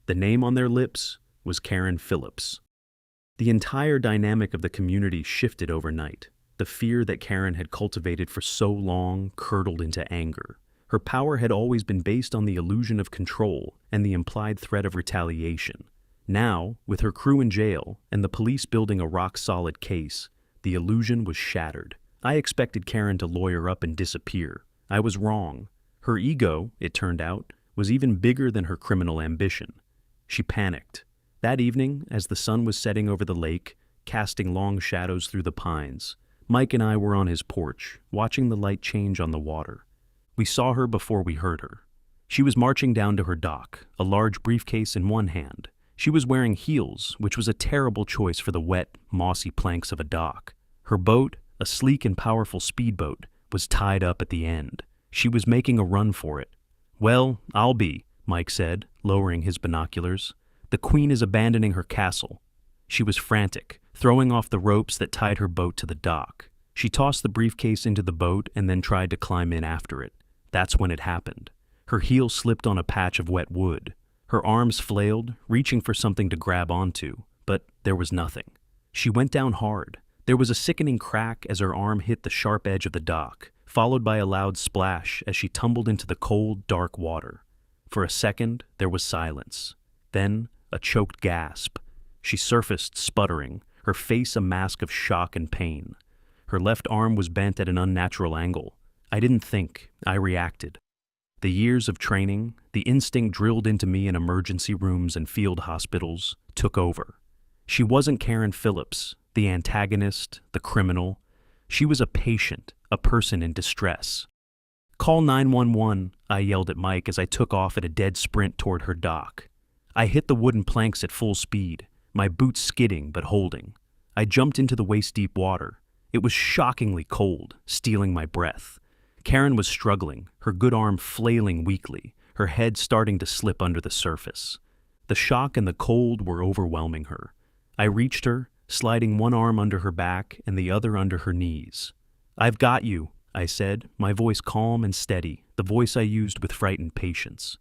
The name on their lips was Karen Phillips. The entire dynamic of the community shifted overnight. The fear that Karen had cultivated for so long curdled into anger. Her power had always been based on the illusion of control and the implied threat of retaliation. Now, with her crew in jail and the police building a rock-solid case, the illusion was shattered. I expected Karen to lawyer up and disappear. I was wrong. Her ego, it turned out, was even bigger than her criminal ambition. She panicked. That evening, as the sun was setting over the lake, casting long shadows through the pines, Mike and I were on his porch, watching the light change on the water. We saw her before we heard her. She was marching down to her dock, a large briefcase in one hand. She was wearing heels, which was a terrible choice for the wet, mossy planks of a dock. Her boat, a sleek and powerful speedboat, was tied up at the end. She was making a run for it. "Well, I'll be," Mike said, lowering his binoculars. "The Queen is abandoning her castle." She was frantic, throwing off the ropes that tied her boat to the dock. She tossed the briefcase into the boat and then tried to climb in after it. That's when it happened. Her heel slipped on a patch of wet wood. Her arms flailed, reaching for something to grab onto, but there was nothing. She went down hard. There was a sickening crack as her arm hit the sharp edge of the dock, followed by a loud splash as she tumbled into the cold, dark water. For a second, there was silence. Then, a choked gasp. She surfaced, sputtering, her face a mask of shock and pain. Her left arm was bent at an unnatural angle. I didn't think, I reacted. The years of training, the instinct drilled into me in emergency rooms and field hospitals, took over. She wasn't Karen Phillips, the antagonist, the criminal. She was a patient, a person in distress. "Call 911, I yelled at Mike as I took off at a dead sprint toward her dock. I hit the wooden planks at full speed, my boots skidding but holding. I jumped into the waist-deep water. It was shockingly cold, stealing my breath. Karen was struggling, her good arm flailing weakly, her head starting to slip under the surface. The shock and the cold were overwhelming her. I reached her, sliding one arm under her back and the other under her knees. "I've got you," I said, my voice calm and steady, the voice I used with frightened patience.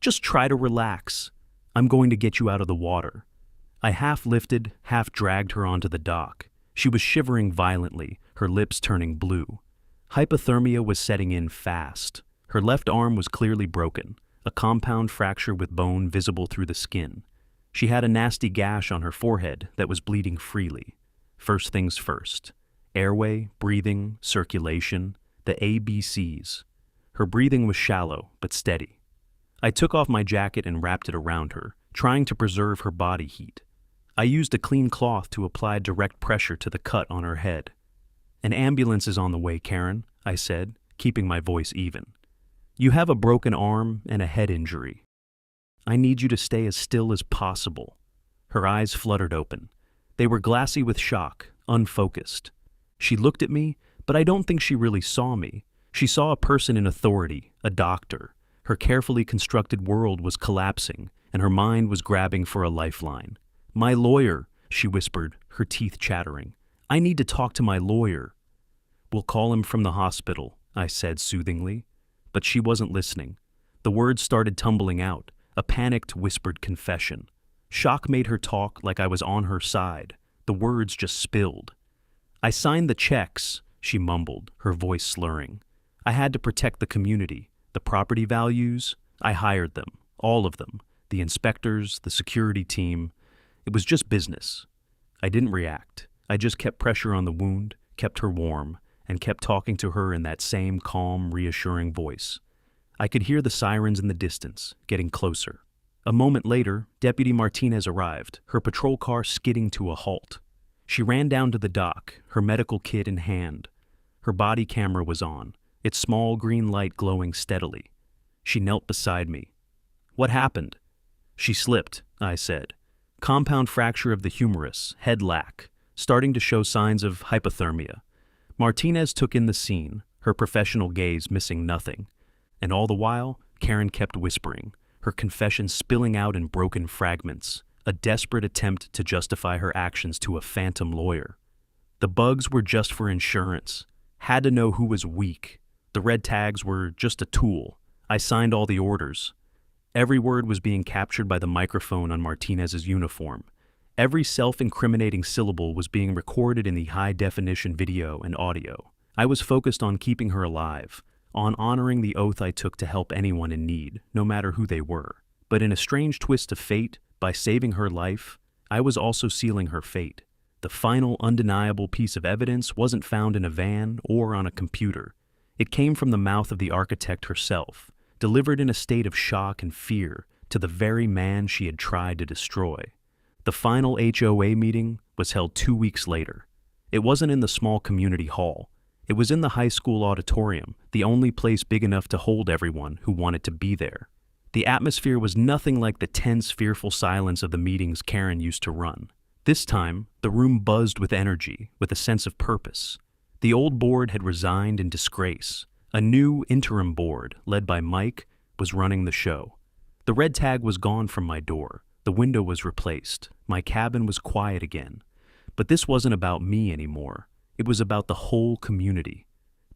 "Just try to relax. I'm going to get you out of the water." I half lifted, half dragged her onto the dock. She was shivering violently, her lips turning blue. Hypothermia was setting in fast. Her left arm was clearly broken, a compound fracture with bone visible through the skin. She had a nasty gash on her forehead that was bleeding freely. First things first. Airway, breathing, circulation, the ABCs. Her breathing was shallow but steady. I took off my jacket and wrapped it around her, trying to preserve her body heat. I used a clean cloth to apply direct pressure to the cut on her head. "An ambulance is on the way, Karen," I said, keeping my voice even. "You have a broken arm and a head injury. I need you to stay as still as possible." Her eyes fluttered open. They were glassy with shock, unfocused. She looked at me, but I don't think she really saw me. She saw a person in authority, a doctor. Her carefully constructed world was collapsing, and her mind was grabbing for a lifeline. "My lawyer," she whispered, her teeth chattering. "I need to talk to my lawyer." "We'll call him from the hospital," I said soothingly. But she wasn't listening. The words started tumbling out, a panicked, whispered confession. Shock made her talk like I was on her side. The words just spilled. "I signed the checks," she mumbled, her voice slurring. "I had to protect the community, the property values. I hired them, all of them, the inspectors, the security team. It was just business." I didn't react. I just kept pressure on the wound, kept her warm, and kept talking to her in that same calm, reassuring voice. I could hear the sirens in the distance, getting closer. A moment later, Deputy Martinez arrived, her patrol car skidding to a halt. She ran down to the dock, her medical kit in hand. Her body camera was on, its small green light glowing steadily. She knelt beside me. "What happened?" "She slipped," I said. "Compound fracture of the humerus, head lac, starting to show signs of hypothermia." Martinez took in the scene, her professional gaze missing nothing. And all the while, Karen kept whispering, her confession spilling out in broken fragments, a desperate attempt to justify her actions to a phantom lawyer. The bugs were just for insurance. Had to know who was weak. The red tags were just a tool. I signed all the orders. Every word was being captured by the microphone on Martinez's uniform. Every self-incriminating syllable was being recorded in the high-definition video and audio. I was focused on keeping her alive, on honoring the oath I took to help anyone in need, no matter who they were. But in a strange twist of fate, by saving her life, I was also sealing her fate. The final undeniable piece of evidence wasn't found in a van or on a computer. It came from the mouth of the architect herself, delivered in a state of shock and fear to the very man she had tried to destroy. The final HOA meeting was held 2 weeks later. It wasn't in the small community hall. It was in the high school auditorium, the only place big enough to hold everyone who wanted to be there. The atmosphere was nothing like the tense, fearful silence of the meetings Karen used to run. This time, the room buzzed with energy, with a sense of purpose. The old board had resigned in disgrace. A new interim board, led by Mike, was running the show. The red tag was gone from my door. The window was replaced. My cabin was quiet again. But this wasn't about me anymore. It was about the whole community.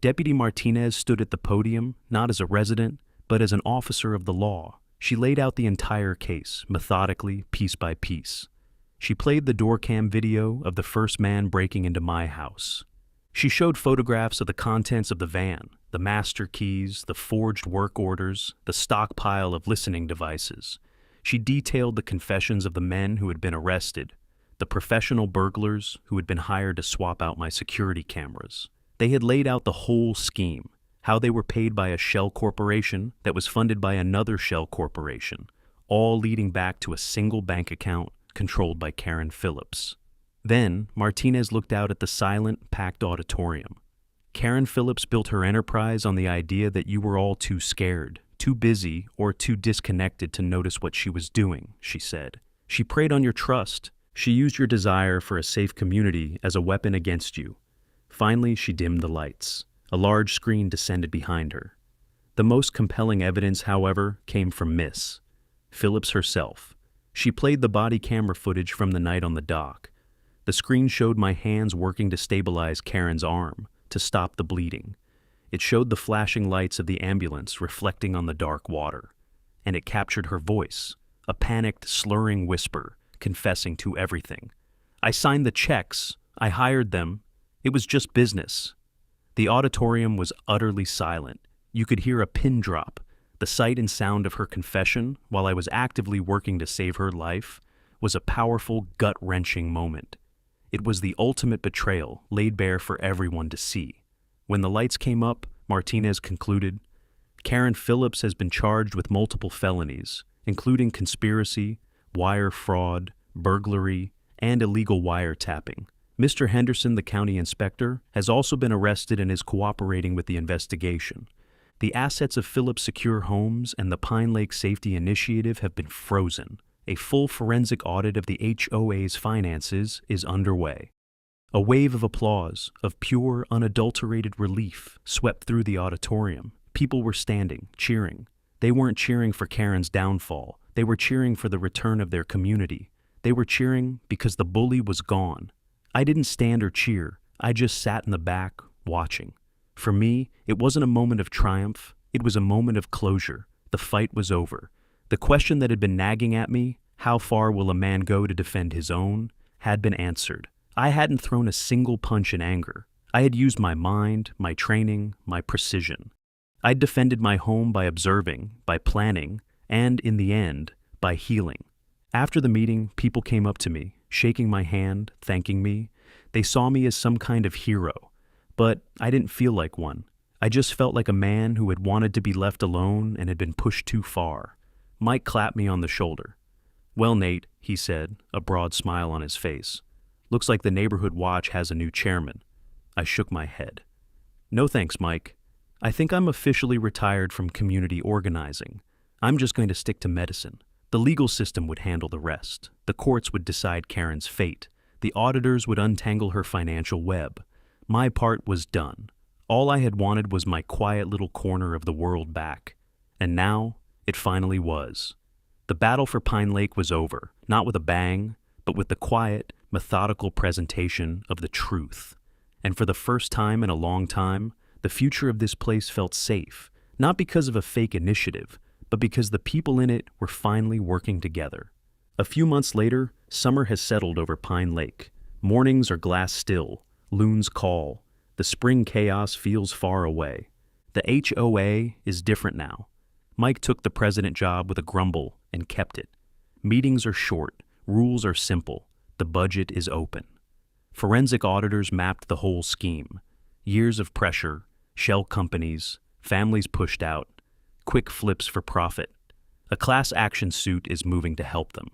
Deputy Martinez stood at the podium, not as a resident, but as an officer of the law. She laid out the entire case, methodically, piece by piece. She played the door cam video of the first man breaking into my house. She showed photographs of the contents of the van, the master keys, the forged work orders, the stockpile of listening devices. She detailed the confessions of the men who had been arrested, the professional burglars who had been hired to swap out my security cameras. They had laid out the whole scheme, how they were paid by a shell corporation that was funded by another shell corporation, all leading back to a single bank account controlled by Karen Phillips. Then, Martinez looked out at the silent, packed auditorium. Karen Phillips built her enterprise on the idea that you were all too scared, too busy, or too disconnected to notice what she was doing, she said. She preyed on your trust. She used your desire for a safe community as a weapon against you. Finally, she dimmed the lights. A large screen descended behind her. The most compelling evidence, however, came from Miss Phillips herself. She played the body camera footage from the night on the dock. The screen showed my hands working to stabilize Karen's arm, to stop the bleeding. It showed the flashing lights of the ambulance reflecting on the dark water. And it captured her voice, a panicked, slurring whisper, confessing to everything. I signed the checks. I hired them. It was just business. The auditorium was utterly silent. You could hear a pin drop. The sight and sound of her confession, while I was actively working to save her life, was a powerful, gut-wrenching moment. It was the ultimate betrayal laid bare for everyone to see. When the lights came up, Martinez concluded, Karen Phillips has been charged with multiple felonies, including conspiracy, wire fraud, burglary, and illegal wiretapping. Mr. Henderson, the county inspector, has also been arrested and is cooperating with the investigation. The assets of Phillips Secure Homes and the Pine Lake Safety Initiative have been frozen. A full forensic audit of the HOA's finances is underway. A wave of applause, of pure, unadulterated relief, swept through the auditorium. People were standing, cheering. They weren't cheering for Karen's downfall. They were cheering for the return of their community. They were cheering because the bully was gone. I didn't stand or cheer. I just sat in the back, watching. For me, it wasn't a moment of triumph. It was a moment of closure. The fight was over. The question that had been nagging at me, how far will a man go to defend his own, had been answered. I hadn't thrown a single punch in anger. I had used my mind, my training, my precision. I'd defended my home by observing, by planning, and, in the end, by healing. After the meeting, people came up to me, shaking my hand, thanking me. They saw me as some kind of hero. But I didn't feel like one. I just felt like a man who had wanted to be left alone and had been pushed too far. Mike clapped me on the shoulder. Well, Nate, he said, a broad smile on his face. Looks like the neighborhood watch has a new chairman. I shook my head. No thanks, Mike. I think I'm officially retired from community organizing. I'm just going to stick to medicine. The legal system would handle the rest. The courts would decide Karen's fate. The auditors would untangle her financial web. My part was done. All I had wanted was my quiet little corner of the world back. And now, it finally was. The battle for Pine Lake was over, not with a bang, but with the quiet, methodical presentation of the truth. And for the first time in a long time, the future of this place felt safe, not because of a fake initiative, but because the people in it were finally working together. A few months later, summer has settled over Pine Lake. Mornings are glass still, loons call. The spring chaos feels far away. The HOA is different now. Mike took the president job with a grumble and kept it. Meetings are short, rules are simple, the budget is open. Forensic auditors mapped the whole scheme. Years of pressure, shell companies, families pushed out, quick flips for profit. A class action suit is moving to help them.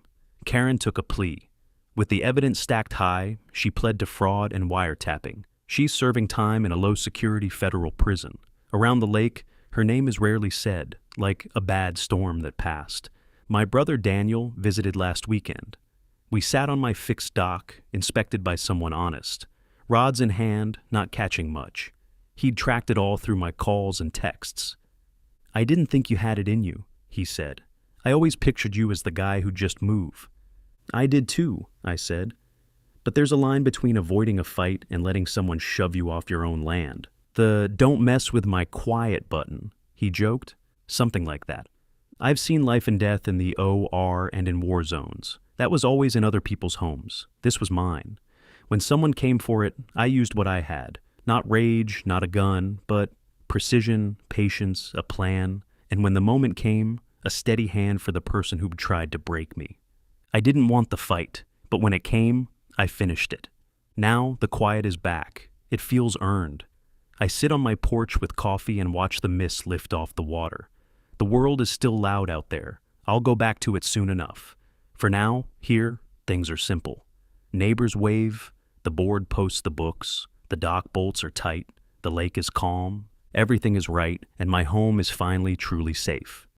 Karen took a plea. With the evidence stacked high, she pled to fraud and wiretapping. She's serving time in a low-security federal prison. Around the lake, her name is rarely said, like a bad storm that passed. My brother Daniel visited last weekend. We sat on my fixed dock, inspected by someone honest. Rods in hand, not catching much. He'd tracked it all through my calls and texts. I didn't think you had it in you, he said. I always pictured you as the guy who'd just move. I did too, I said. But there's a line between avoiding a fight and letting someone shove you off your own land. The "don't mess with my quiet" button, he joked. Something like that. I've seen life and death in the OR and in war zones. That was always in other people's homes. This was mine. When someone came for it, I used what I had. Not rage, not a gun, but precision, patience, a plan, and when the moment came, a steady hand for the person who'd tried to break me. I didn't want the fight. But when it came, I finished it. Now the quiet is back. It feels earned. I sit on my porch with coffee and watch the mist lift off the water. The world is still loud out there. I'll go back to it soon enough. For now, here, things are simple. Neighbors wave, the board posts the books, the dock bolts are tight, the lake is calm, everything is right, and my home is finally truly safe.